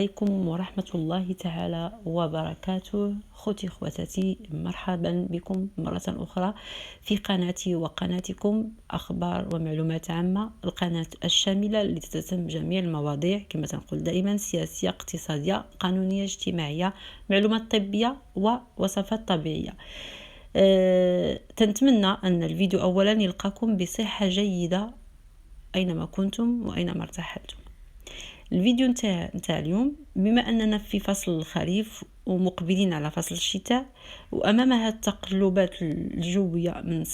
عليكم ورحمة الله تعالى وبركاته. خوتي خواتاتي، مرحبا بكم مرة أخرى في قناتي وقناتكم أخبار ومعلومات عامة، القناة الشاملة اللي تتم جميع المواضيع كما تنقول دائما: سياسية، اقتصادية، قانونية، اجتماعية، معلومات طبية ووصفات طبيعية. تنتمنى أن الفيديو أولا يلقاكم بصحة جيدة أينما كنتم وأينما ارتحلتم. الفيديو نتاع اليوم، بما أننا في فصل الخريف ومقبلين على فصل الشتاء، وأمامها التقلبات الجوية من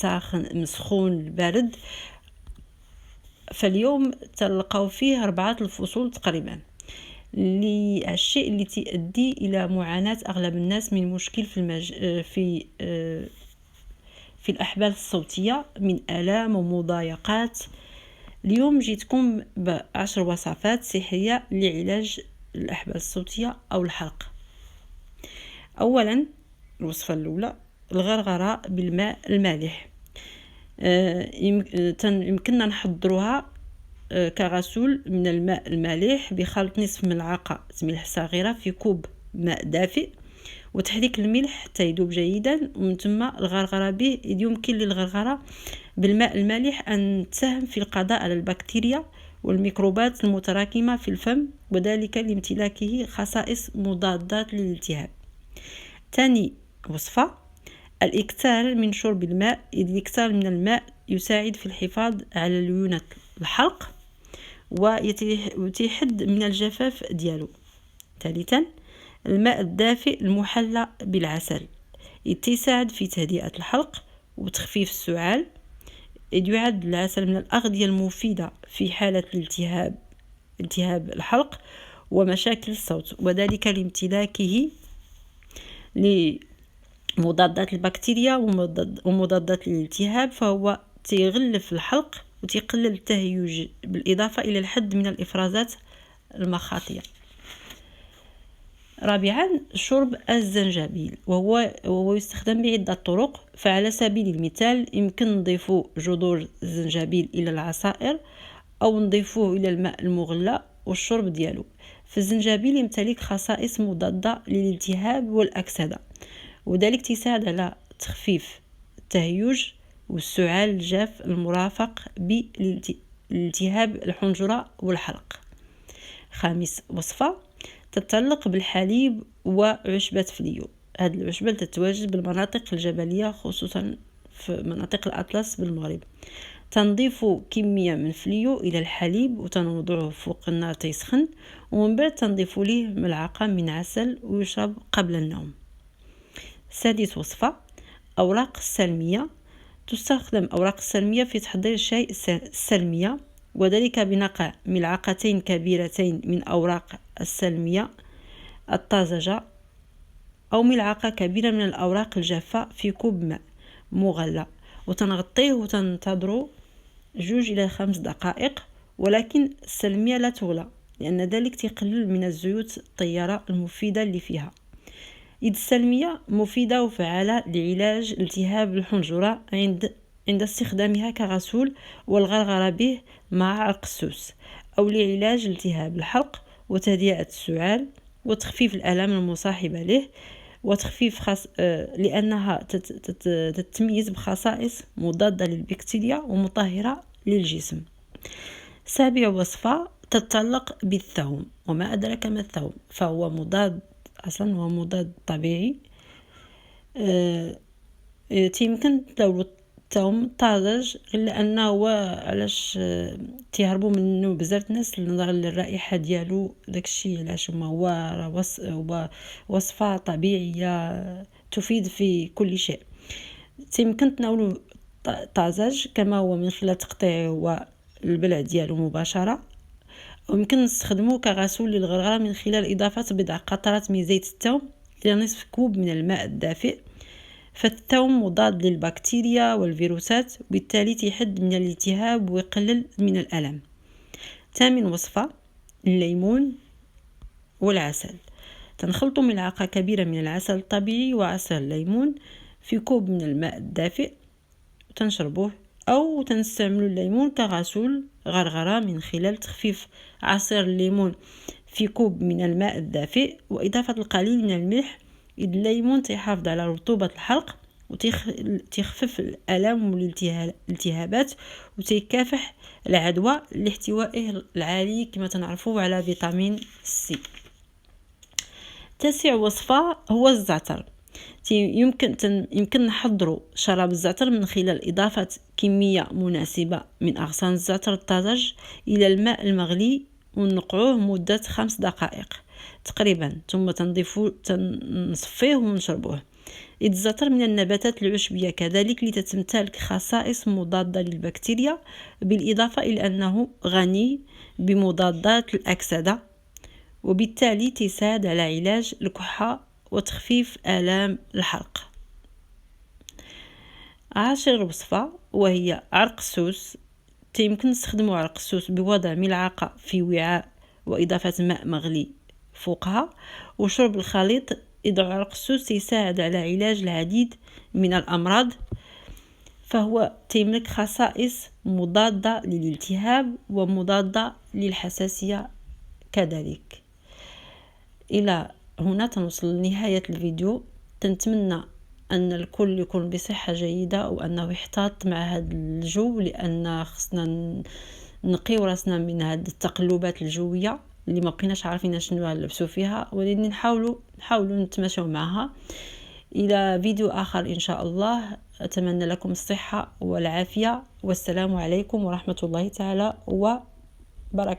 سخون لبارد، فاليوم تلقاو فيه 4 الفصول تقريبا، الشيء اللي تؤدي إلى معاناة أغلب الناس من مشكل في الأحبال الصوتية من آلام ومضايقات. اليوم جيتكم ب10 وصفات سحرية لعلاج الأحبال الصوتية أو الحلق. أولا، الوصفة الأولى: الغرغرة بالماء المالح. يمكننا نحضروها كغسول من الماء المالح بخلط نصف ملعقة ملح صغيرة في كوب ماء دافئ، وتحريك الملح حتى يذوب جيدا، ومن ثم الغرغرة به. يمكن للغرغرة بالماء المالح أن تساهم في القضاء على البكتيريا والميكروبات المتراكمة في الفم، وذلك لامتلاكه خصائص مضادات للالتهاب. ثاني وصفة: الإكثار من شرب الماء. الإكثار من الماء يساعد في الحفاظ على ليونة الحلق ويحد من الجفاف ديالو. ثالثا، الماء الدافئ المحلى بالعسل يساعد في تهدئة الحلق وتخفيف السعال. يعد العسل من الأغذية المفيدة في حالة التهاب الحلق ومشاكل الصوت، وذلك لامتلاكه لمضادات البكتيريا ومضادات الالتهاب، فهو تيغلف الحلق وتقلل التهيج، بالإضافة إلى الحد من الإفرازات المخاطية. رابعا، شرب الزنجبيل، وهو يستخدم بعدة طرق. فعلى سبيل المثال يمكن نضيف جذور الزنجبيل إلى العصائر أو نضيفوه إلى الماء المغلى والشرب ديالو. فالزنجبيل يمتلك خصائص مضادة للالتهاب والأكسدة، وذلك تساعد على تخفيف التهيج والسعال الجاف المرافق بالالتهاب الحنجرة والحلق. خامس وصفة تتعلق بالحليب وعشبة فليو. هذه العشبة تتواجد بالمناطق الجبلية، خصوصا في مناطق الأطلس بالمغرب. تنضيف كمية من فليو إلى الحليب وتنوضعه فوق النار تيسخن، ومن بعد تنضيف ليه ملعقة من عسل ويشرب قبل النوم. سادس وصفة: أوراق السلمية. تستخدم أوراق السلمية في تحضير الشاي السلمية، وذلك بنقع ملعقتين كبيرتين من أوراق السلمية الطازجة أو ملعقة كبيرة من الأوراق الجافة في كوب ماء مغلى، وتنغطيه وتنتظر 2 إلى 5 دقائق. ولكن السلمية لا تغلى، لأن ذلك تقلل من الزيوت الطيارة المفيدة اللي فيها. السلمية مفيدة وفعالة لعلاج التهاب الحنجرة عند استخدامها كغسول، والغرغرة به مع عرق السوس، أو لعلاج التهاب الحلق وتهدئة السعال وتخفيف الآلام المصاحبة له، وتخفيف لأنها تتميز بخصائص مضادة للبكتيريا ومطهرة للجسم. سابع وصفة تتعلق بالثوم. وما أدرك ما الثوم؟ فهو مضاد، أصلا هو مضاد طبيعي. يمكن تداول الثوم طازج، إلا أنه علاش تيهربوا منه بزاف الناس نظرا للرائحة ديالو، داكشي علاش هو وصفة طبيعية تفيد في كل شيء. يمكن تناولوا طازج كما هو من خلال تقطيعه والبلع ديالو مباشرة، ويمكن نستخدمه كغسول للغرغرة من خلال إضافة بضع قطرات من زيت الثوم إلى نصف كوب من الماء الدافئ. فالثوم مضاد للبكتيريا والفيروسات، وبالتالي يحد من الالتهاب ويقلل من الألم. 8 وصفة: الليمون والعسل. تنخلط ملعقة كبيرة من العسل الطبيعي وعصير الليمون في كوب من الماء الدافئ وتنشربوه، أو تنستعملوا الليمون كغسول غرغرة من خلال تخفيف عصير الليمون في كوب من الماء الدافئ وإضافة القليل من الملح، إذ الليمون تيحافظ على رطوبة الحلق وتخفف الآلام والالتهابات وتيكافح العدوى لاحتوائه العالي كما تنعرفوا على فيتامين سي. تاسع وصفة هو الزعتر. يمكن نحضروا شراب الزعتر من خلال إضافة كمية مناسبة من أغصان الزعتر الطازج إلى الماء المغلي ونقعوه مدة 5 دقائق تقريبا، ثم نصفيه ونشربوه. إذ الزعتر من النباتات العشبية كذلك لتتمتلك خصائص مضادة للبكتيريا، بالإضافة إلى أنه غني بمضادات الأكسدة، وبالتالي تساعد على علاج الكحة وتخفيف آلام الحلق. 10 وصفة وهي عرق السوس. يمكن نستخدموا عرق السوس بوضع ملعقة في وعاء وإضافة ماء مغلي فوقها وشرب الخليط. إذا عرق السوس يساعد على علاج العديد من الأمراض، فهو تملك خصائص مضادة للالتهاب ومضادة للحساسية كذلك. إلى هنا تنوصل لنهاية الفيديو. تنتمنى أن الكل يكون بصحة جيدة وأنه يحتاط مع هذا الجو، لأن خصنا نقيو راسنا من هذه التقلبات الجوية اللي ما بقيناش عارفين شنو نلبسوا فيها، ولكن نحاولوا نتماشوا معها. إلى فيديو آخر إن شاء الله. أتمنى لكم الصحة والعافية، والسلام عليكم ورحمة الله تعالى وبركاته.